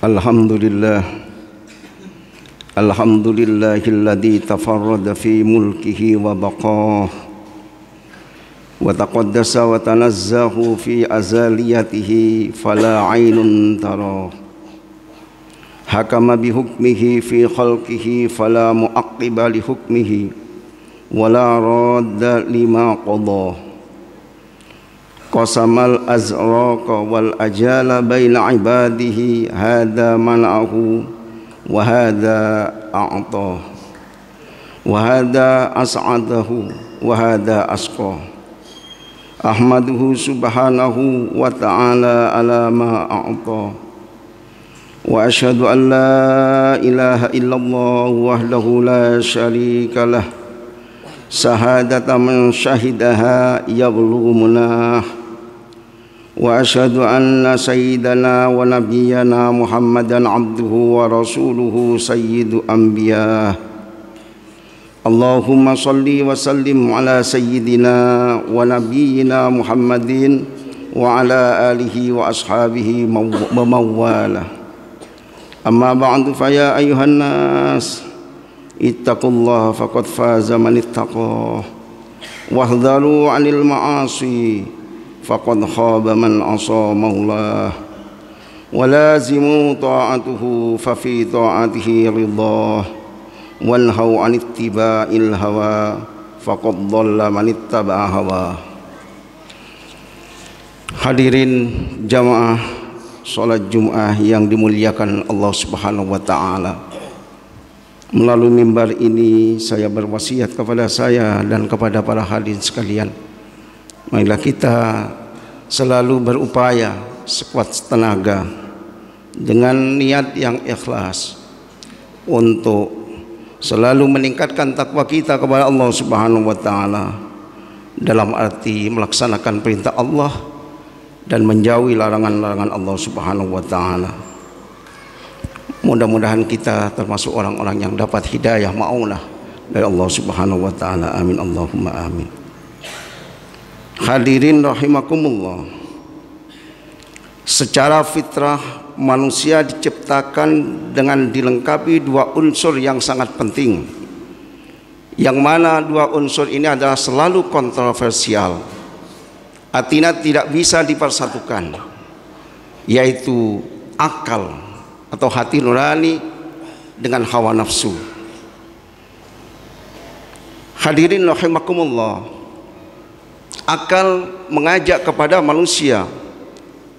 Alhamdulillah, alhamdulillahilladzi tafarrada fi mulkihi wa baqah wa taqaddasa wa tanazzahu fi azaliyatihi fala aynun tara hakama bi hukmihi fi khalqihi fala muaqqiba li hukmihi wa la radda lima qada qasamal azraqa wal ajala baina ibadihi hadha man'ahu wa hadha a'ta wa hadha as'adahu wa hadha asqa ahmaduhu subhanahu wa ta'ala ala ma a'ta wa ashhadu an la ilaha illallah wahdahu la syarika lah sahadata man syahidaha yablughu munah wa asyhadu anna sayyidana wa nabiyyana Muhammadan abduhu wa rasuluhu sayyidu anbiya. Allahumma salli wa sallim ala sayyidina wa nabiyyina Muhammadin wa ala alihi wa ashabihi mawwala. Amma ba'du fa ya ayyuhan nas ittaqullaha faqad faza man ittaqah wahdharu 'anil ma'asi faqad khaba man 'asa maulah wa lazimu ta'atuhu fa fi ta'atihi ridhah wanhau 'an ittiba'il hawa faqad dhalla man ittaba'a hawa. Hadirin jamaah salat Jumat yang dimuliakan Allah Subhanahu wa taala. Melalui mimbar ini saya berwasiat kepada saya dan kepada para hadirin sekalian, marilah kita selalu berupaya sekuat tenaga dengan niat yang ikhlas untuk selalu meningkatkan takwa kita kepada Allah Subhanahu wa taala dalam arti melaksanakan perintah Allah dan menjauhi larangan-larangan Allah Subhanahu wa taala. Mudah-mudahan kita termasuk orang-orang yang dapat hidayah ma'unah dari Allah Subhanahu wa taala. Amin Allahumma amin. Hadirin rahimakumullah. Secara fitrah manusia diciptakan dengan dilengkapi dua unsur yang sangat penting, yang mana dua unsur ini adalah selalu kontroversial, artinya tidak bisa dipersatukan, yaitu akal atau hati nurani dengan hawa nafsu. Hadirin rahimakumullah, akal mengajak kepada manusia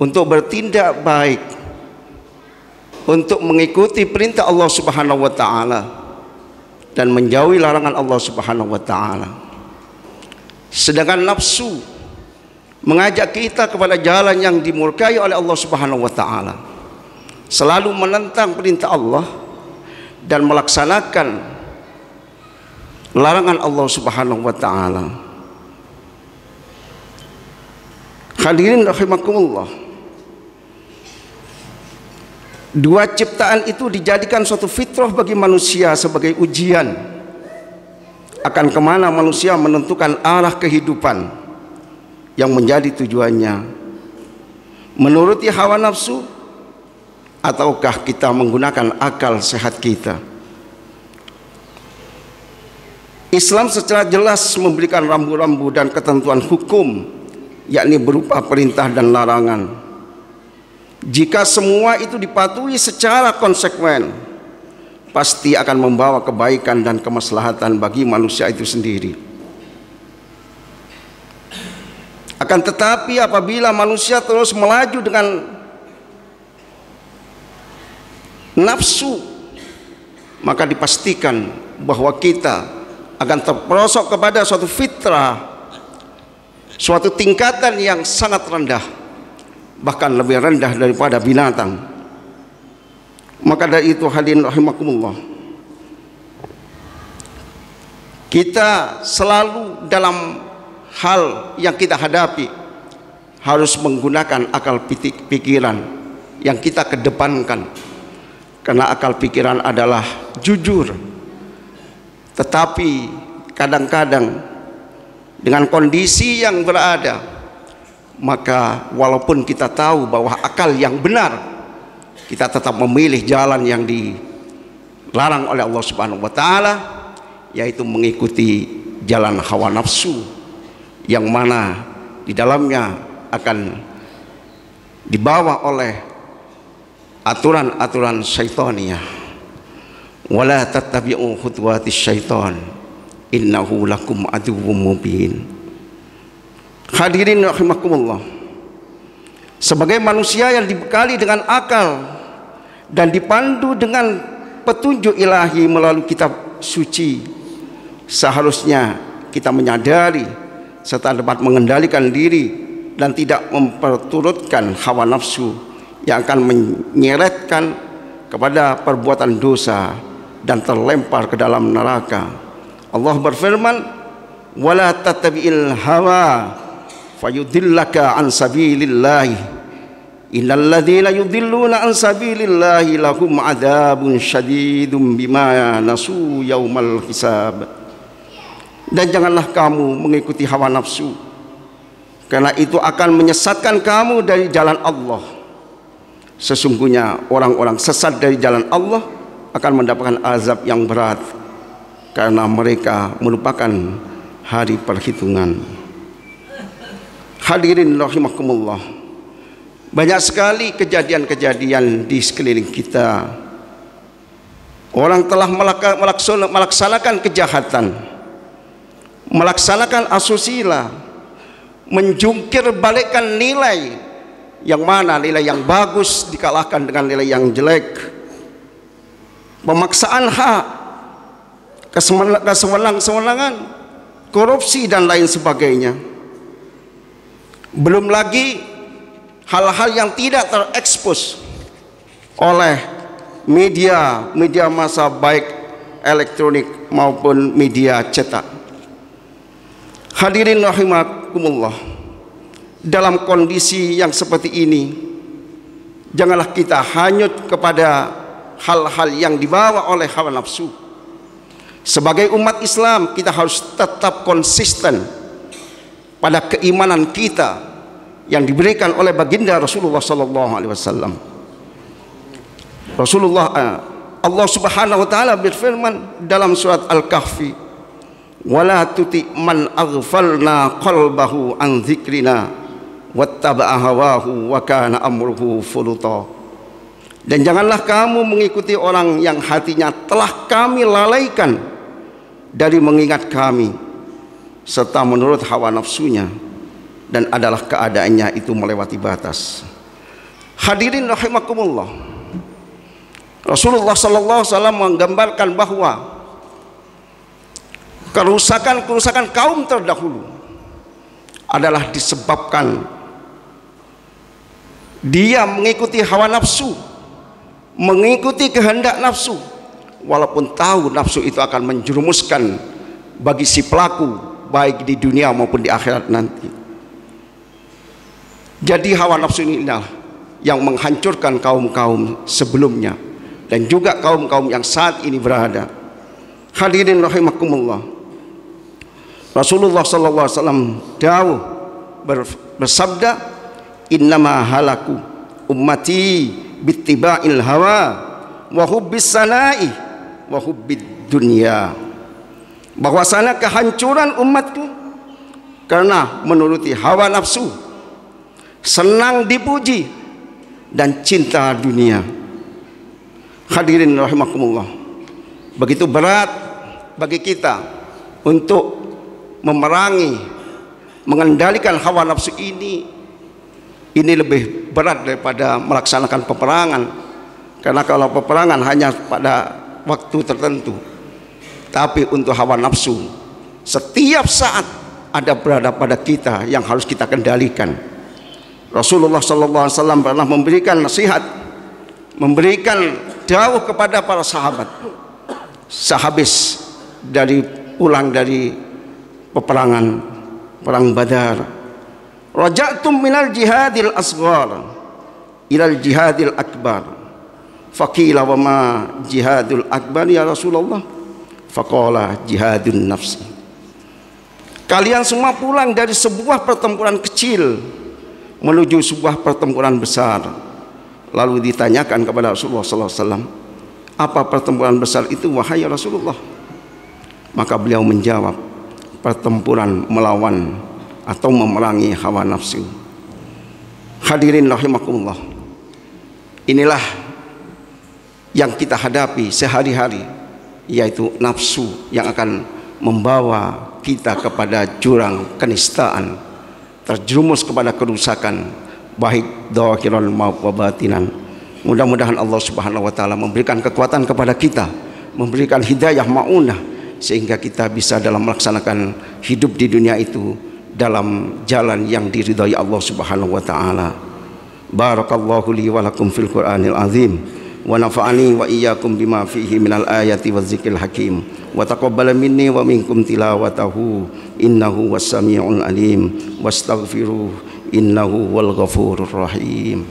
untuk bertindak baik, untuk mengikuti perintah Allah Subhanahu wa taala dan menjauhi larangan Allah Subhanahu wa taala. Sedangkan nafsu mengajak kita kepada jalan yang dimurkai oleh Allah Subhanahu wa taala, selalu menentang perintah Allah dan melaksanakan larangan Allah Subhanahu wa taala. Hadirin rahimakumullah, dua ciptaan itu dijadikan suatu fitrah bagi manusia sebagai ujian akan kemana manusia menentukan arah kehidupan yang menjadi tujuannya, menuruti hawa nafsu ataukah kita menggunakan akal sehat kita. Islam secara jelas memberikan rambu-rambu dan ketentuan hukum, yakni berupa perintah dan larangan. Jika semua itu dipatuhi secara konsekuen, pasti akan membawa kebaikan dan kemaslahatan bagi manusia itu sendiri. Akan tetapi apabila manusia terus melaju dengan nafsu, maka dipastikan bahwa kita akan terperosok kepada suatu fitrah, suatu tingkatan yang sangat rendah, bahkan lebih rendah daripada binatang. Maka dari itu hadirin rahimakumullah, kita selalu dalam hal yang kita hadapi harus menggunakan akal pikiran yang kita kedepankan. Karena akal pikiran adalah jujur, tetapi kadang-kadang dengan kondisi yang berada, maka walaupun kita tahu bahwa akal yang benar kita tetap memilih jalan yang dilarang oleh Allah Subhanahu wa taala, yaitu mengikuti jalan hawa nafsu yang mana di dalamnya akan dibawa oleh aturan-aturan syaitaniyah. Wala tattabi'u khutuwatis syaitan innahu lakum aduwwum mubin. Hadirin rahimakumullah, sebagai manusia yang dibekali dengan akal dan dipandu dengan petunjuk ilahi melalui kitab suci, seharusnya kita menyadari serta dapat mengendalikan diri dan tidak memperturutkan hawa nafsu yang akan menyeretkan kepada perbuatan dosa dan terlempar ke dalam neraka. Allah berfirman, wala tattabi'il hawa fayudillaka an sabilillahi innal ladzina yudilluna an sabilillahi lahum adzabun syadidum bima nasu yaumal hisab. Dan janganlah kamu mengikuti hawa nafsu, karena itu akan menyesatkan kamu dari jalan Allah. Sesungguhnya orang-orang sesat dari jalan Allah akan mendapatkan azab yang berat karena mereka melupakan hari perhitungan. Hadirin rahimakumullah, banyak sekali kejadian-kejadian di sekeliling kita. Orang telah melaksanakan kejahatan, melaksanakan asusila, menjungkir balikkan nilai, yang mana nilai yang bagus dikalahkan dengan nilai yang jelek, pemaksaan hak, kesewenang-sewenangan, korupsi dan lain sebagainya. Belum lagi hal-hal yang tidak terekspos oleh media massa, baik elektronik maupun media cetak. Hadirin rahimakumullah, dalam kondisi yang seperti ini, janganlah kita hanyut kepada hal-hal yang dibawa oleh hawa nafsu. Sebagai umat Islam, kita harus tetap konsisten pada keimanan kita yang diberikan oleh baginda Rasulullah sallallahu alaihi wasallam. Allah Subhanahu wa taala berfirman dalam surat Al-Kahfi, wala tuti man aghfalna qalbahu an dzikrina wattaba'a hawahu wa kana amruhu furuta. Dan janganlah kamu mengikuti orang yang hatinya telah kami lalaikan dari mengingat kami, serta menurut hawa nafsunya, dan adalah keadaannya itu melewati batas. Hadirin rahimakumullah, Rasulullah sallallahu alaihi wasallam menggambarkan bahwa kerusakan kaum terdahulu adalah disebabkan dia mengikuti hawa nafsu, mengikuti kehendak nafsu, walaupun tahu nafsu itu akan menjerumuskan bagi si pelaku baik di dunia maupun di akhirat nanti. Jadi hawa nafsu inilah yang menghancurkan kaum-kaum sebelumnya dan juga kaum-kaum yang saat ini berada. Hadirin rahimakumullah, Rasulullah sallallahu alaihi wasallam dawuh bersabda, innama halaku ummati bittiba'il hawa wa hubbis sana'i wa hubbid dunya. Bahwasanya kehancuran umatku karena menuruti hawa nafsu, senang dipuji, dan cinta dunia. Hadirin rahimakumullah, begitu berat bagi kita untuk memerangi, mengendalikan hawa nafsu ini lebih berat daripada melaksanakan peperangan. Karena kalau peperangan hanya pada waktu tertentu, tapi untuk hawa nafsu setiap saat ada berada pada kita yang harus kita kendalikan. Rasulullah sallallahu alaihi wasallam pernah memberikan nasihat, memberikan dawuh kepada para sahabat sehabis dari pulang dari peperangan perang Badar, raja'tum minal jihadil asghar ilal jihadil akbar, faqila wa ma jihadul akbar ya Rasulullah, faqala jihadun nafsi. Kalian semua pulang dari sebuah pertempuran kecil menuju sebuah pertempuran besar. Lalu ditanyakan kepada Rasulullah sallallahu alaihi wasallam, apa pertempuran besar itu wahai Rasulullah? Maka beliau menjawab, pertempuran melawan atau memerangi hawa nafsu. Hadirin rahimakumullah, inilah yang kita hadapi sehari-hari, yaitu nafsu yang akan membawa kita kepada jurang kenistaan, terjerumus kepada kerusakan baik dhahiran maupun batinan. Mudah-mudahan Allah Subhanahu wa taala memberikan kekuatan kepada kita, memberikan hidayah maunah, sehingga kita bisa dalam melaksanakan hidup di dunia itu dalam jalan yang diridhai Allah Subhanahu wa taala. Barakallahu li wa lakum fil Qur'anil azim, wa nafa'ani wa iyyakum bima fihi minal ayati wadzikril hakim, wa taqabbala minni wa minkum tilawatahu innahu was-sami'ul alim, wastaghfiruh innahu wal ghafurur rahim.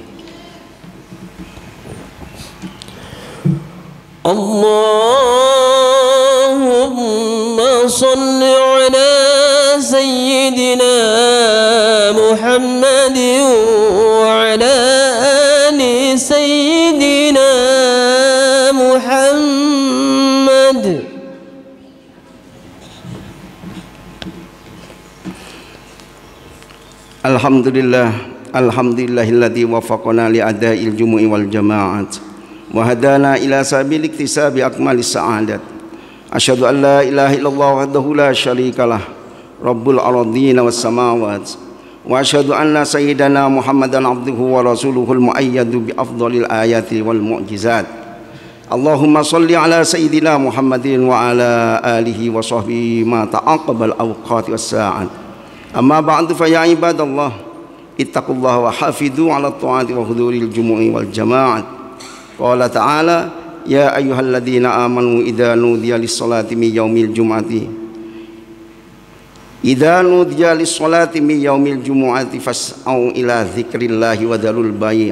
Allahumma salli ala sayyidina Muhammadin wa ala ali sayyidina Muhammad. Alhamdulillahilladzi wafaqana li ada'il jumu'i wal jama'at wa hadana ila sabil iktisabi akmalis sa'adat. Asyhadu an la ilaha illallah wahdahu la syarikalah rabbul ardina was samawat, wa asyhadu anna sayyidana Muhammadan abduhu wa rasuluhul muayyadu bi afdhalil ayati wal mu'jizat. Allahumma salli ala sayyidina Muhammadin wa ala alihi wa sahbihi ma ta'aqabal awqati was sa'at. Amma ba'du fa ya ibadallah, ittaqullaha wa hafidhu ala ta'ati wa huduril jumu'i wal jama'at. Qala ta'ala, ya ayyuhalladzina amanu idza nudiya lis-salati min yaumil jum'ati fas'au ila dzikrillahi wa dzarul bai',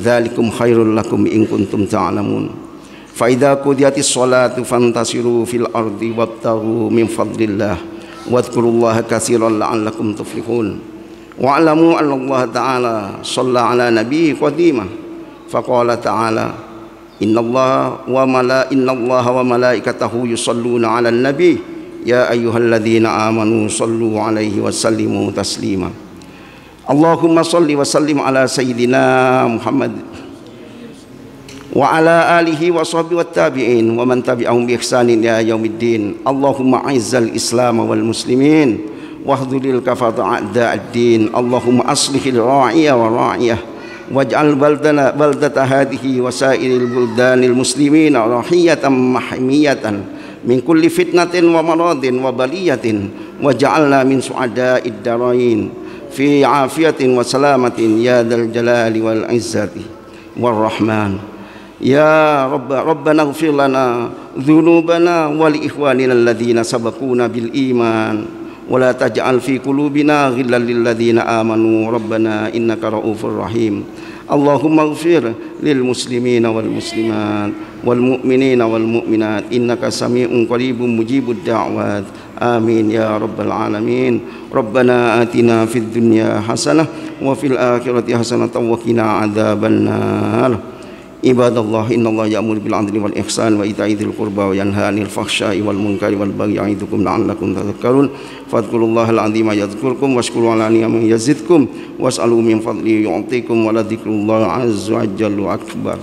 dzalikum khairul lakum in kuntum ta'lamun. Fa idza qudiyatis salatu fantasiru fil ardi wabtaghu min fadlillah wadhkurullaha katsiran la'allakum tuflihun. Wa'lamu anna Allah ta'ala shalla 'ala nabiyyi qadimah faqala ta'ala innallaha wa malaikatahu yusalluna 'alan nabiy ya ayyuhalladzina amanu sallu 'alaihi wa sallimu taslima. Allahumma salli wa sallim ala sayyidina Muhammad wa ala alihi wa sahbihi wat tabi'in wa man tabi'ahum bi ihsanin ila yaumiddin. Allahumma aizzal islam wal muslimin wahdhuril kafata a'da'id-din. Allahumma aslihil ra'iya wa ra'iyah waj'al baldata hadhihi wa sairil buldanil muslimin rahiyatan mahmiyatan min kulli fitnatin wa maradin wa baliyatin waj'alna min su'ada'id darain fi afiyatin wa salamatin ya dzal jalali wal izzati war rahman. Ya Rabbana ighfir lana dhunubana wa li ikhwanina alladhina sabaquna bil iman wa la taj'al fi qulubina ghillan lil ladzina amanu rabbana innaka ra'ufur rahim. Allahumma ighfir lil muslimina wal muslimat wal mu'minina wal mu'minat innaka sami'un qaribun mujibud da'wat. Amin ya rabbal alamin. Rabbana atina fid dunya hasanah wa fil akhirati hasanah wa qina adzabannar. Ibadallah, innallaha ya'muru bil 'adli wal ihsan wa ita'i dzil qurba wa yanha 'anil fahsya'i wal munkari wal baghi ya'idukum la'allakum tadhakkarun. Fadhkurullahal 'azima yadhkurkum washkuru 'ala ni'amihi yazidkum was'alu min fadlihi yu'tikum wa la dzikrullahi 'azza wa jalla akbar.